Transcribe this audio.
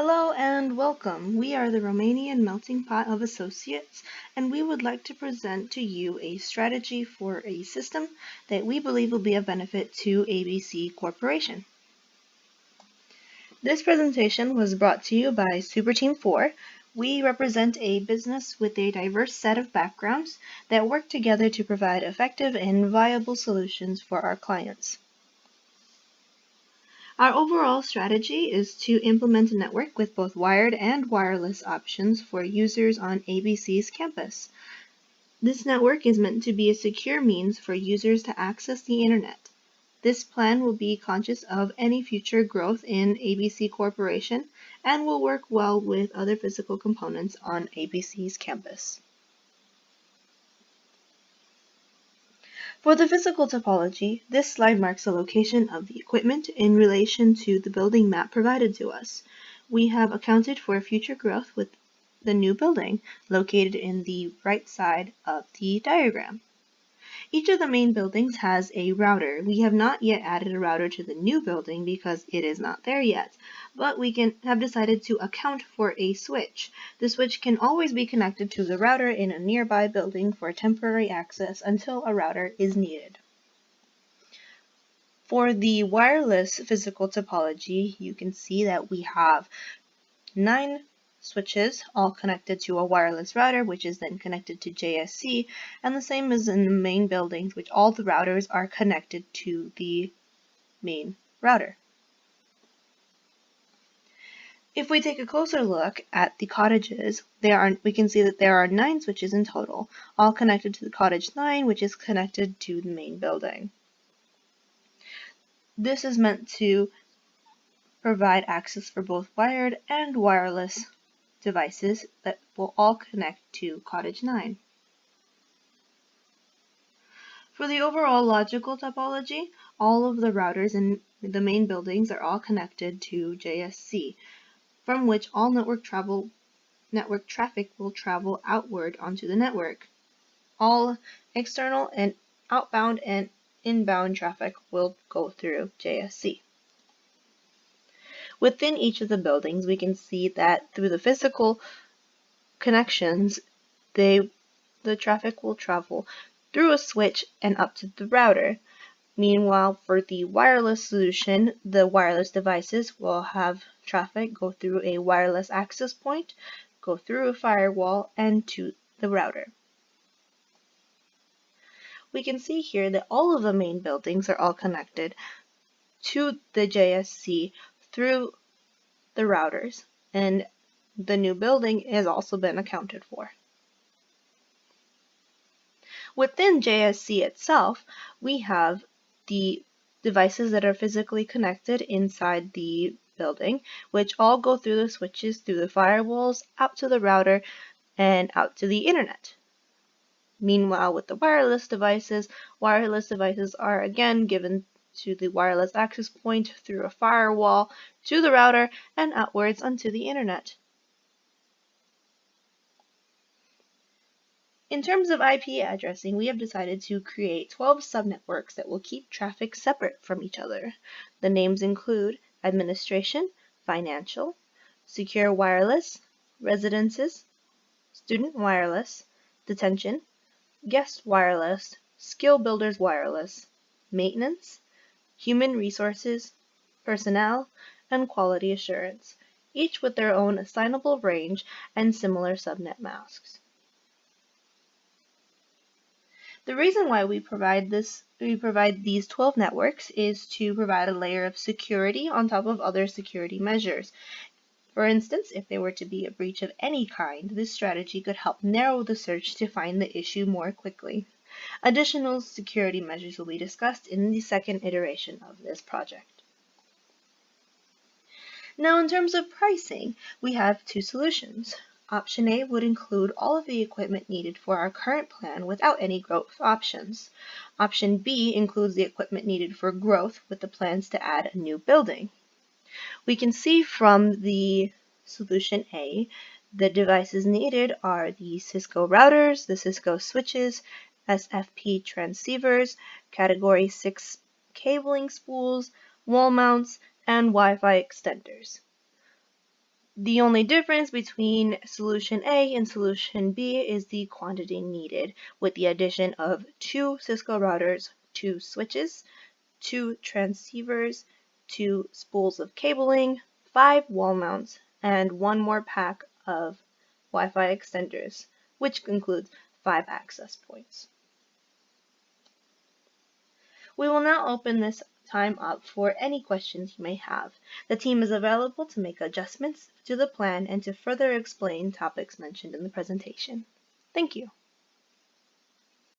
Hello and welcome. We are the Romanian Melting Pot of Associates, and we would like to present to you a strategy for a system that we believe will be of benefit to ABC Corporation. This presentation was brought to you by Superteam 4. We represent a business with a diverse set of backgrounds that work together to provide effective and viable solutions for our clients. Our overall strategy is to implement a network with both wired and wireless options for users on ABC's campus. This network is meant to be a secure means for users to access the internet. This plan will be conscious of any future growth in ABC Corporation and will work well with other physical components on ABC's campus. For the physical topology, this slide marks the location of the equipment in relation to the building map provided to us. We have accounted for future growth with the new building located in the right side of the diagram. Each of the main buildings has a router. We have not yet added a router to the new building because it is not there yet, but we have decided to account for a switch. The switch can always be connected to the router in a nearby building for temporary access until a router is needed. For the wireless physical topology, you can see that we have 9 switches all connected to a wireless router, which is then connected to JSC, and the same as in the main buildings, which all the routers are connected to the main router. If we take a closer look at the cottages, we can see that there are 9 switches in total, all connected to the cottage 9, which is connected to the main building. This is meant to provide access for both wired and wireless devices that will all connect to cottage 9. For the overall logical topology, all of the routers in the main buildings are all connected to JSC, from which all network traffic will travel outward onto the network. All external and outbound and inbound traffic will go through JSC. Within each of the buildings, we can see that through the physical connections, the traffic will travel through a switch and up to the router. Meanwhile, for the wireless solution, the wireless devices will have traffic go through a wireless access point, go through a firewall, and to the router. We can see here that all of the main buildings are all connected to the JSC through the routers, and the new building has also been accounted for. Within JSC itself, we have the devices that are physically connected inside the building, which all go through the switches, through the firewalls, out to the router, and out to the internet. Meanwhile, with the wireless devices are again given to the wireless access point through a firewall, to the router, and outwards onto the internet. In terms of IP addressing, we have decided to create 12 subnetworks that will keep traffic separate from each other. The names include administration, financial, secure wireless, residences, student wireless, detention, guest wireless, skill builders wireless, maintenance, human resources, personnel, and quality assurance, each with their own assignable range and similar subnet masks. The reason why we provide these 12 networks is to provide a layer of security on top of other security measures. For instance, if there were to be a breach of any kind, this strategy could help narrow the search to find the issue more quickly. Additional security measures will be discussed in the second iteration of this project. Now, in terms of pricing, we have 2 solutions. Option A would include all of the equipment needed for our current plan without any growth options. Option B includes the equipment needed for growth with the plans to add a new building. We can see from the solution A, the devices needed are the Cisco routers, the Cisco switches, SFP transceivers, Category 6 cabling spools, wall mounts, and Wi-Fi extenders. The only difference between solution A and solution B is the quantity needed, with the addition of 2 Cisco routers, 2 switches, 2 transceivers, 2 spools of cabling, 5 wall mounts, and 1 more pack of Wi-Fi extenders, which includes 5 access points. We will now open this time up for any questions you may have. The team is available to make adjustments to the plan and to further explain topics mentioned in the presentation. Thank you.